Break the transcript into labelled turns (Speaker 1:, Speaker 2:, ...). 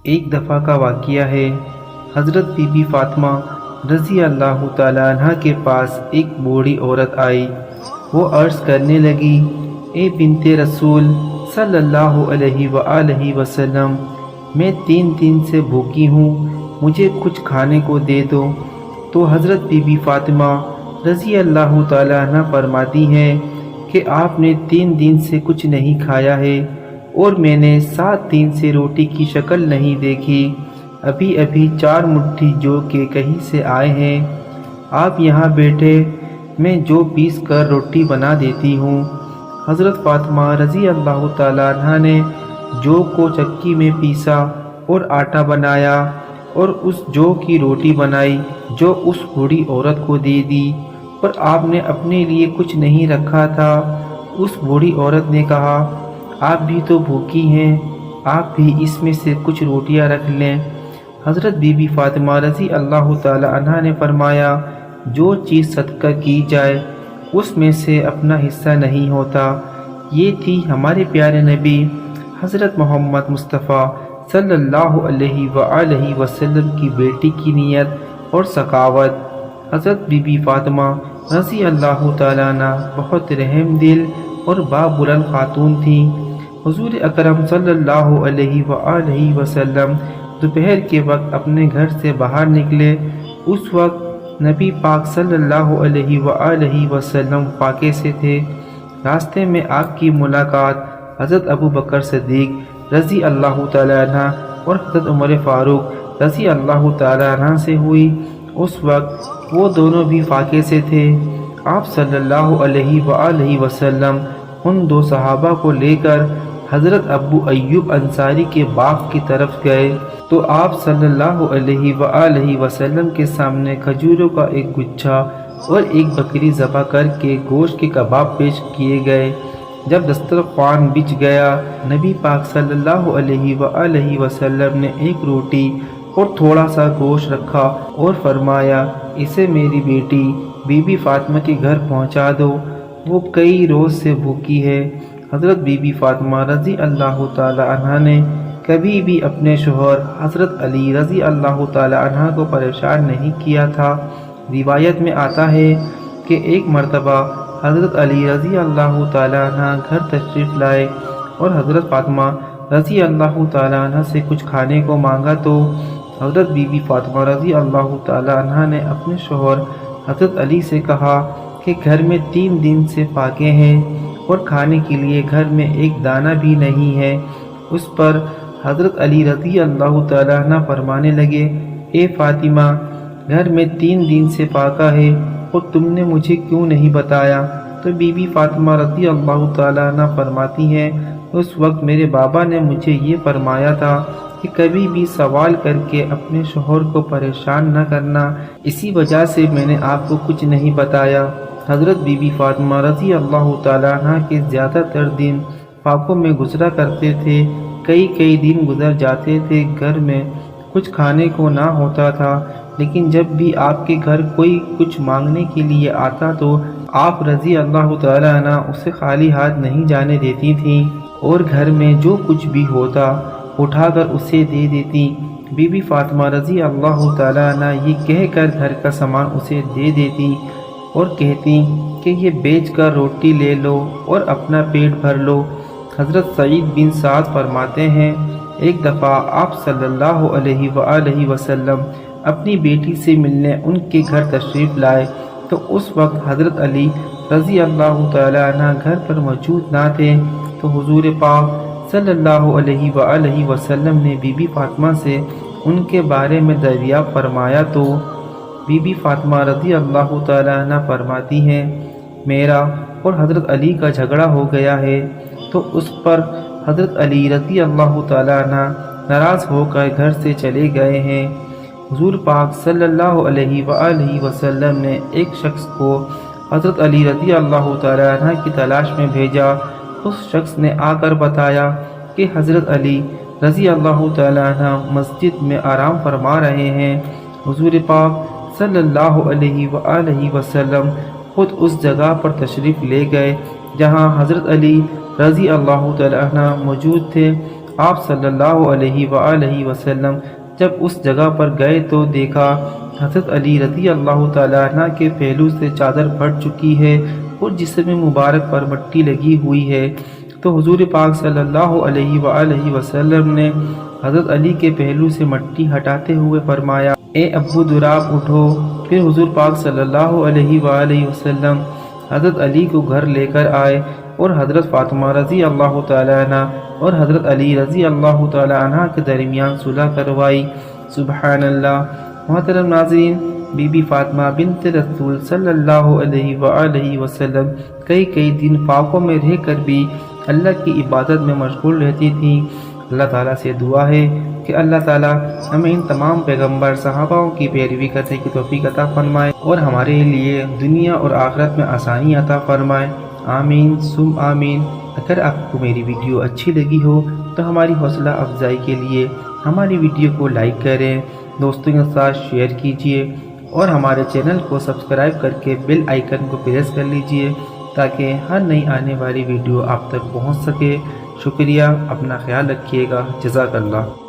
Speaker 1: ایک دفعہ کا واقعہ ہے، حضرت بی بی فاطمہ رضی اللہ تعالیٰ عنہ کے پاس ایک بوڑھی عورت آئی۔ وہ عرض کرنے لگی، اے بنت رسول صلی اللہ علیہ وآلہ وسلم، میں 3 دن سے بھوکی ہوں، مجھے کچھ کھانے کو دے دو۔ تو حضرت بی بی فاطمہ رضی اللہ تعالیٰ عنہ فرماتی ہیں کہ آپ نے 3 دن سے کچھ نہیں کھایا ہے، اور میں نے 7 دن سے روٹی کی شکل نہیں دیکھی، ابھی 4 مٹھی جو کہ کہیں سے آئے ہیں، آپ یہاں بیٹھے، میں جو پیس کر روٹی بنا دیتی ہوں۔ حضرت فاطمہ رضی اللہ تعالیٰ عنہ نے جو کو چکی میں پیسا اور آٹا بنایا، اور اس جو کی روٹی بنائی جو اس بوڑھی عورت کو دے دی، پر آپ نے اپنے لیے کچھ نہیں رکھا تھا۔ اس بوڑھی عورت نے کہا، آپ بھی تو بھوکی ہیں، آپ بھی اس میں سے کچھ روٹیاں رکھ لیں۔ حضرت بی بی فاطمہ رضی اللہ تعالی عنہ نے فرمایا، جو چیز صدقہ کی جائے اس میں سے اپنا حصہ نہیں ہوتا۔ یہ تھی ہمارے پیارے نبی حضرت محمد مصطفیٰ صلی اللہ علیہ وآلہ وسلم کی بیٹی کی نیت اور سخاوت۔ حضرت بی بی فاطمہ رضی اللہ تعالیٰ عنہ بہت رحم دل اور بابلند خاتون تھیں۔ حضور اکرم صلی اللہ علیہ وآلہ وسلم دوپہر کے وقت اپنے گھر سے باہر نکلے۔ اس وقت نبی پاک صلی اللہ علیہ وآلہ وسلم فاقے سے تھے۔ راستے میں آپ کی ملاقات حضرت ابو بکر صدیق رضی اللہ تعالیٰ عنہ اور حضرت عمر فاروق رضی اللہ تعالیٰ عنہ سے ہوئی۔ اس وقت وہ دونوں بھی فاقے سے تھے۔ آپ صلی اللہ علیہ وآلہ وسلم ان 2 صحابہ کو لے کر حضرت ابو ایوب انصاری کے باغ کی طرف گئے، تو آپ صلی اللہ علیہ وآلہ وسلم کے سامنے کھجوروں کا ایک گچھا اور ایک بکری ذبح کر کے گوشت کے کباب پیش کیے گئے۔ جب دسترخوان بچھ گیا، نبی پاک صلی اللہ علیہ وآلہ وسلم نے ایک روٹی اور تھوڑا سا گوشت رکھا اور فرمایا، اسے میری بیٹی بی بی فاطمہ کے گھر پہنچا دو، وہ کئی روز سے بھوکی ہے۔ حضرت بی بی فاطمہ رضی اللہ تعالی عنہ نے کبھی بھی اپنے شوہر حضرت علی رضی اللہ تعالی عنہ کو پریشان نہیں کیا تھا۔ روایت میں آتا ہے کہ ایک مرتبہ حضرت علی رضی اللہ تعالی عنہ گھر تشریف لائے اور حضرت فاطمہ رضی اللہ تعالی عنہ سے کچھ کھانے کو مانگا، تو حضرت بی بی فاطمہ رضی اللہ تعالی عنہ نے اپنے شوہر حضرت علی سے کہا کہ گھر میں 3 دن سے فاقے ہیں اور کھانے کے لیے گھر میں ایک دانہ بھی نہیں ہے۔ اس پر حضرت علی رضی اللہ تعالیٰ عنہ فرمانے لگے، اے فاطمہ، گھر میں 3 دن سے فاقہ ہے اور تم نے مجھے کیوں نہیں بتایا؟ تو بی بی فاطمہ رضی اللہ تعالیٰ عنہ فرماتی ہیں، اس وقت میرے بابا نے مجھے یہ فرمایا تھا کہ کبھی بھی سوال کر کے اپنے شوہر کو پریشان نہ کرنا، اسی وجہ سے میں نے آپ کو کچھ نہیں بتایا۔ حضرت بی بی فاطمہ رضی اللہ تعالیٰ عنہ کے زیادہ تر دن فاقوں میں گزرا کرتے تھے، کئی دن گزر جاتے تھے، گھر میں کچھ کھانے کو نہ ہوتا تھا، لیکن جب بھی آپ کے گھر کوئی کچھ مانگنے کے لیے آتا تو آپ رضی اللہ تعالیٰ عنہ اسے خالی ہاتھ نہیں جانے دیتی تھیں، اور گھر میں جو کچھ بھی ہوتا اٹھا کر اسے دے دیتی۔ بی بی فاطمہ رضی اللہ تعالیٰ عنہ یہ کہہ کر گھر کا سامان اسے دے دیتی اور کہتی کہ یہ بیچ کر روٹی لے لو اور اپنا پیٹ بھر لو۔ حضرت سعید بن سعد فرماتے ہیں، ایک دفعہ آپ صلی اللہ علیہ وآلہ وسلم اپنی بیٹی سے ملنے ان کے گھر تشریف لائے، تو اس وقت حضرت علی رضی اللہ تعالی عنہ گھر پر موجود نہ تھے، تو حضور پاک صلی اللہ علیہ وآلہ وسلم نے بی بی فاطمہ سے ان کے بارے میں دریافت فرمایا، تو بی بی فاطمہ رضی اللہ تعالی عنہ فرماتی ہیں، میرا اور حضرت علی کا جھگڑا ہو گیا ہے۔ تو اس پر حضرت علی رضی اللہ تعالی عنہ ناراض ہو کر گھر سے چلے گئے ہیں۔ حضور پاک صلی اللہ علیہ وآلہ وسلم نے ایک شخص کو حضرت علی رضی اللہ تعالی عنہ کی تلاش میں بھیجا۔ اس شخص نے آ کر بتایا کہ حضرت علی رضی اللہ تعالی عنہ مسجد میں آرام فرما رہے ہیں۔ حضور پاک صلی اللہ علیہ وآلہ وسلم خود اس جگہ پر تشریف لے گئے جہاں حضرت علی رضی اللہ تعالی عنہ موجود تھے۔ آپ صلی اللہ علیہ وآلہ وسلم جب اس جگہ پر گئے تو دیکھا حضرت علی رضی اللہ تعالیٰ عنہ کے پہلو سے چادر پھٹ چکی ہے اور جسم مبارک پر مٹی لگی ہوئی ہے۔ تو حضور پاک صلی اللہ علیہ وآلہ وسلم نے حضرت علی کے پہلو سے مٹی ہٹاتے ہوئے فرمایا، اے ابو دراب اٹھو۔ پھر حضور پاک صلی اللہ علیہ وآلہ وسلم حضرت علی کو گھر لے کر آئے اور حضرت فاطمہ رضی اللہ تعالیٰ عنہ اور حضرت علی رضی اللہ تعالیٰ عنہ کے درمیان صلح کروائی۔ سبحان اللہ۔ محترم ناظرین، بی بی فاطمہ بنت رسول صلی اللہ علیہ وآلہ وسلم کئی دن فاقوں میں رہ کر بھی اللہ کی عبادت میں مشغول رہتی تھیں۔ اللہ تعالیٰ سے دعا ہے کہ اللہ تعالیٰ ہمیں ان تمام پیغمبر صحاباؤں کی پیروی کرنے کی توفیق عطا فرمائے اور ہمارے لیے دنیا اور آخرت میں آسانی عطا فرمائے۔ آمین ثم آمین۔ اگر آپ کو میری ویڈیو اچھی لگی ہو تو ہماری حوصلہ افزائی کے لیے ہماری ویڈیو کو لائک کریں، دوستوں کے ساتھ شیئر کیجیے اور ہمارے چینل کو سبسکرائب کر کے بیل آئیکن کو پریس کر لیجیے تاکہ ہر نئی آنے والی ویڈیو آپ تک پہنچ سکے۔ شکریہ، اپنا خیال رکھیے گا، جزاک اللہ۔